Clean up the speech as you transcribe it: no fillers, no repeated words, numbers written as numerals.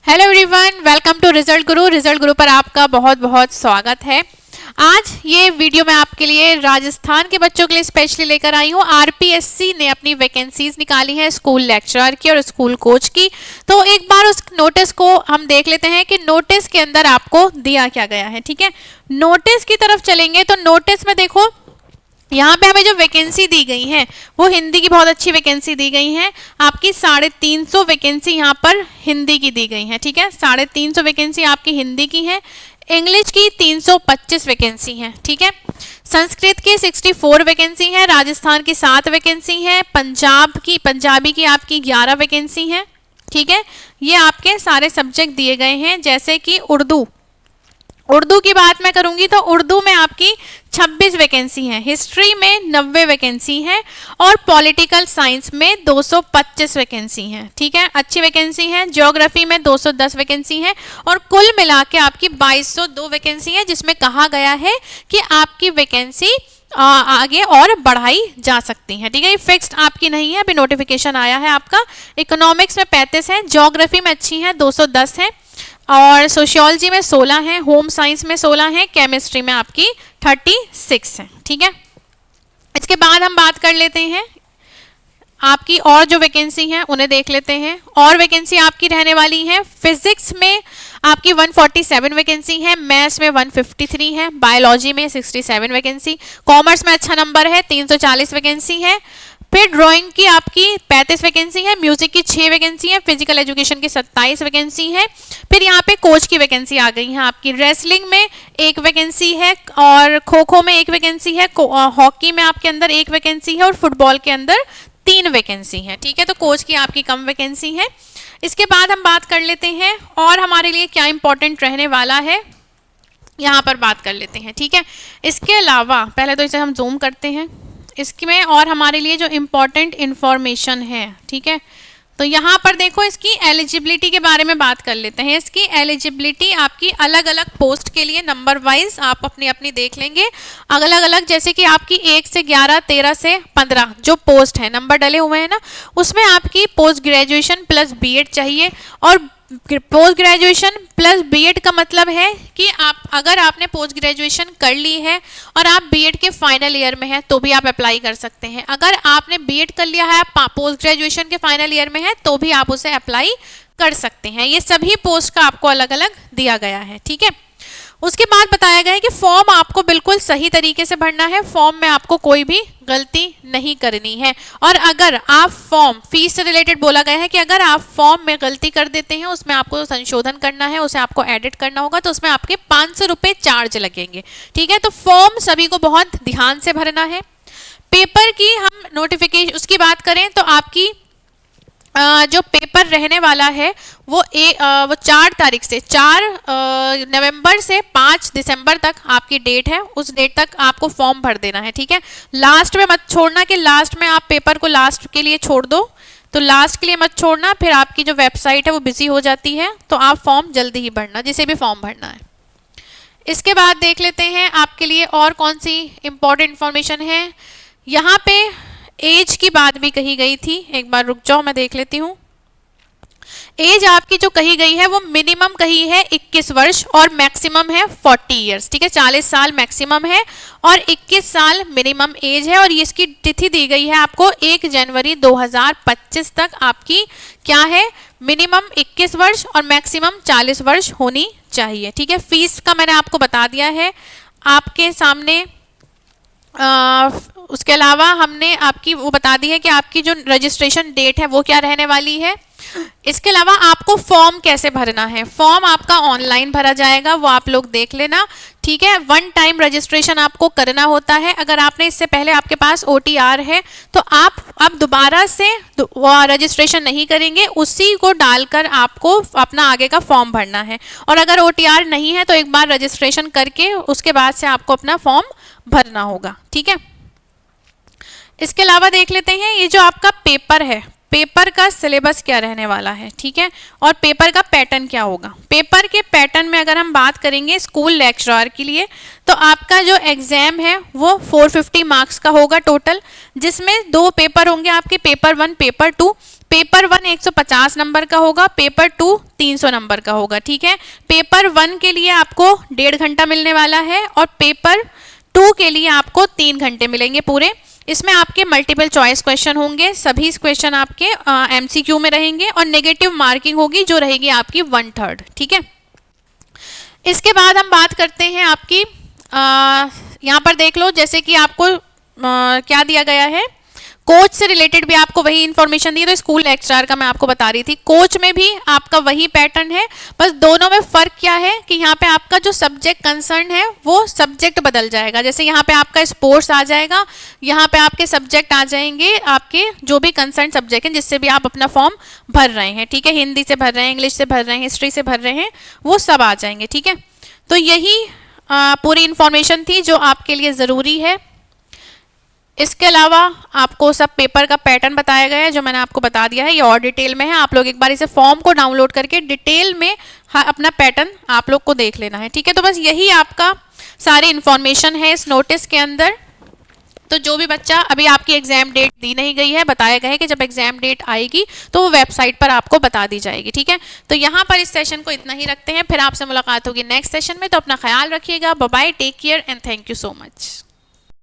Hello everyone, welcome to result guru. Result guru पर आपका बहुत बहुत स्वागत है। आज ये वीडियो मैं आपके लिए राजस्थान के बच्चों के लिए स्पेशली लेकर आई हूँ। आरपीएससी ने अपनी वैकेंसीज निकाली है स्कूल लेक्चरर की और स्कूल कोच की। तो एक बार उस नोटिस को हम देख लेते हैं कि नोटिस के अंदर आपको दिया क्या गया है। ठीक है, नोटिस की तरफ चलेंगे तो नोटिस में देखो यहाँ पे हमें जो वैकेंसी दी गई है वो हिंदी की बहुत अच्छी वैकेंसी दी गई है। आपकी 350 वैकेंसी यहाँ पर हिंदी की दी गई है। ठीक है, 350 वैकेंसी आपकी हिंदी की है। इंग्लिश की 325 वैकेंसी है। ठीक है, संस्कृत की 64 वैकेंसी है। राजस्थान की 7 वैकेंसी है। पंजाबी की आपकी 11 वैकेंसी है। ठीक है, ये आपके सारे सब्जेक्ट दिए गए हैं। जैसे कि उर्दू की बात मैं करूंगी तो उर्दू में आपकी 26 वैकेंसी है। हिस्ट्री में 90 वैकेंसी है और पॉलिटिकल साइंस में 225 वैकेंसी है। ठीक है, अच्छी वैकेंसी है। ज्योग्राफी में 210 वैकेंसी है और कुल मिला के आपकी 2202 वैकेंसी है, जिसमें कहा गया है कि आपकी वैकेंसी आगे और बढ़ाई जा सकती है। ठीक है, ये फिक्स्ड आपकी नहीं है, अभी नोटिफिकेशन आया है आपका। इकोनॉमिक्स में 35 है, ज्योग्राफी में अच्छी है 210 है और सोशियोलॉजी में 16 है, होम साइंस में 16 है, केमिस्ट्री में आपकी 36 है। ठीक है, इसके बाद हम बात कर लेते हैं आपकी और जो वैकेंसी है उन्हें देख लेते हैं। और वैकेंसी आपकी रहने वाली है। फिजिक्स में आपकी 147 वैकेंसी है, मैथ्स में 153 है, बायोलॉजी में 67 वैकेंसी, कॉमर्स में अच्छा नंबर है 340 वैकेंसी है। फिर ड्राइंग की आपकी 35 वैकेंसी है, म्यूजिक की 6 वैकेंसी है, फिजिकल एजुकेशन की 27 वैकेंसी है। फिर यहाँ पे कोच की वैकेंसी आ गई है आपकी। रेसलिंग में 1 वैकेंसी है और खो खो में 1 वैकेंसी है, हॉकी में आपके अंदर 1 वैकेंसी है और फुटबॉल के अंदर 3 वैकेंसी है। ठीक है, तो कोच की आपकी कम वैकेंसी है। इसके बाद हम बात कर लेते हैं और हमारे लिए क्या इंपॉर्टेंट रहने वाला है, यहाँ पर बात कर लेते हैं। ठीक है, इसके अलावा पहले तो इसे हम जूम करते हैं इसमें और हमारे लिए जो इम्पॉर्टेंट इन्फॉर्मेशन है। ठीक है, तो यहाँ पर देखो इसकी एलिजिबिलिटी के बारे में बात कर लेते हैं। इसकी एलिजिबिलिटी आपकी अलग अलग पोस्ट के लिए नंबर वाइज आप अपनी अपनी देख लेंगे अलग अलग। जैसे कि आपकी 1 से 11, 13 से 15 जो पोस्ट है नंबर डले हुए हैं ना, उसमें आपकी पोस्ट ग्रेजुएशन प्लस बीएड चाहिए। और पोस्ट ग्रेजुएशन प्लस बीएड का मतलब है कि अगर आपने पोस्ट ग्रेजुएशन कर ली है और आप बीएड के फाइनल ईयर में हैं तो भी आप अप्लाई कर सकते हैं। अगर आपने बीएड कर लिया है, पोस्ट ग्रेजुएशन के फाइनल ईयर में है, तो भी आप उसे अप्लाई कर सकते हैं। ये सभी पोस्ट का आपको अलग अलग दिया गया है। ठीक है, उसके बाद बताया गया है कि फॉर्म आपको बिल्कुल सही तरीके से भरना है। फॉर्म में आपको कोई भी गलती नहीं करनी है। और अगर आप फॉर्म फीस से रिलेटेड बोला गया है कि अगर आप फॉर्म में गलती कर देते हैं, उसमें आपको संशोधन करना है, उसे आपको एडिट करना होगा, तो उसमें आपके 500 रुपये चार्ज लगेंगे। ठीक है, तो फॉर्म सभी को बहुत ध्यान से भरना है। पेपर की हम नोटिफिकेशन उसकी बात करें तो आपकी जो पेपर रहने वाला है वो 4 तारीख से 4 नवंबर से 5 दिसंबर तक आपकी डेट है। उस डेट तक आपको फॉर्म भर देना है। ठीक है, लास्ट में मत छोड़ना कि लास्ट में आप पेपर को लास्ट के लिए छोड़ दो, तो लास्ट के लिए मत छोड़ना, फिर आपकी जो वेबसाइट है वो बिजी हो जाती है। तो आप फॉर्म जल्दी ही भरना, जिसे भी फॉर्म भरना है। इसके बाद देख लेते हैं आपके लिए और कौन सी इंपॉर्टेंट इंफॉर्मेशन है। यहाँ पे एज की बात भी कही गई थी, एक बार रुक जाओ मैं देख लेती हूँ। एज आपकी जो कही गई है वो मिनिमम कही है 21 वर्ष और मैक्सिमम है 40 इयर्स। ठीक है, 40 साल मैक्सिमम है और 21 साल मिनिमम एज है। और इसकी तिथि दी गई है आपको 1 जनवरी 2025 तक आपकी क्या है, मिनिमम 21 वर्ष और मैक्सिमम 40 वर्ष होनी चाहिए। ठीक है, फीस का मैंने आपको बता दिया है आपके सामने। उसके अलावा हमने आपकी वो बता दी है कि आपकी जो रजिस्ट्रेशन डेट है वो क्या रहने वाली है। इसके अलावा आपको फॉर्म कैसे भरना है, फॉर्म आपका ऑनलाइन भरा जाएगा, वो आप लोग देख लेना। ठीक है, 1 टाइम रजिस्ट्रेशन आपको करना होता है। अगर आपने इससे पहले आपके पास OTR है तो आप अब दोबारा से रजिस्ट्रेशन नहीं करेंगे, उसी को डालकर आपको अपना आगे का फॉर्म भरना है। और अगर OTR नहीं है तो एक बार रजिस्ट्रेशन करके उसके बाद से आपको अपना फॉर्म भरना होगा। ठीक है, इसके अलावा देख लेते हैं ये जो आपका पेपर है, पेपर का सिलेबस क्या रहने वाला है। ठीक है, और पेपर का पैटर्न क्या होगा। पेपर के पैटर्न में अगर हम बात करेंगे स्कूल लेक्चरर के लिए तो आपका जो एग्जाम है वो 450 मार्क्स का होगा टोटल, जिसमें 2 पेपर होंगे आपके, पेपर 1 पेपर 2। पेपर 1 150 नंबर का होगा, पेपर 2 300 नंबर का होगा, ठीक है। पेपर 1 के लिए आपको 1.5 घंटा मिलने वाला है और पेपर 2 के लिए आपको 3 घंटे मिलेंगे पूरे। इसमें आपके मल्टीपल चॉइस क्वेश्चन होंगे, सभी क्वेश्चन आपके एमसीक्यू में रहेंगे और नेगेटिव मार्किंग होगी जो रहेगी आपकी 1/3, ठीक है। इसके बाद हम बात करते हैं आपकी यहाँ पर देख लो, जैसे कि आपको क्या दिया गया है, कोच से रिलेटेड भी आपको वही इन्फॉर्मेशन दी है। तो स्कूल लेक्चरर का मैं आपको बता रही थी, कोच में भी आपका वही पैटर्न है, बस दोनों में फ़र्क क्या है कि यहाँ पे आपका जो सब्जेक्ट कंसर्न है वो सब्जेक्ट बदल जाएगा। जैसे यहाँ पे आपका स्पोर्ट्स आ जाएगा, यहाँ पे आपके सब्जेक्ट आ जाएंगे, आपके जो भी कंसर्न सब्जेक्ट हैं जिससे भी आप अपना फॉर्म भर रहे हैं, ठीक है। हिंदी से भर रहे हैं, इंग्लिश से भर रहे हैं, हिस्ट्री से भर रहे हैं, वो सब आ जाएंगे, ठीक है। तो यही पूरी इन्फॉर्मेशन थी जो आपके लिए ज़रूरी है। इसके अलावा आपको सब पेपर का पैटर्न बताया गया है जो मैंने आपको बता दिया है, ये और डिटेल में है। आप लोग एक बार इसे फॉर्म को डाउनलोड करके डिटेल में अपना पैटर्न आप लोग को देख लेना है, ठीक है। तो बस यही आपका सारी इन्फॉर्मेशन है इस नोटिस के अंदर। तो जो भी बच्चा, अभी आपकी एग्जाम डेट दी नहीं गई है, बताया गया है कि जब एग्जाम डेट आएगी तो वो वेबसाइट पर आपको बता दी जाएगी, ठीक है। तो यहाँ पर इस सेशन को इतना ही रखते हैं, फिर आपसे मुलाकात होगी नेक्स्ट सेशन में। तो अपना ख्याल रखिएगा, bye bye, take care and thank you so much.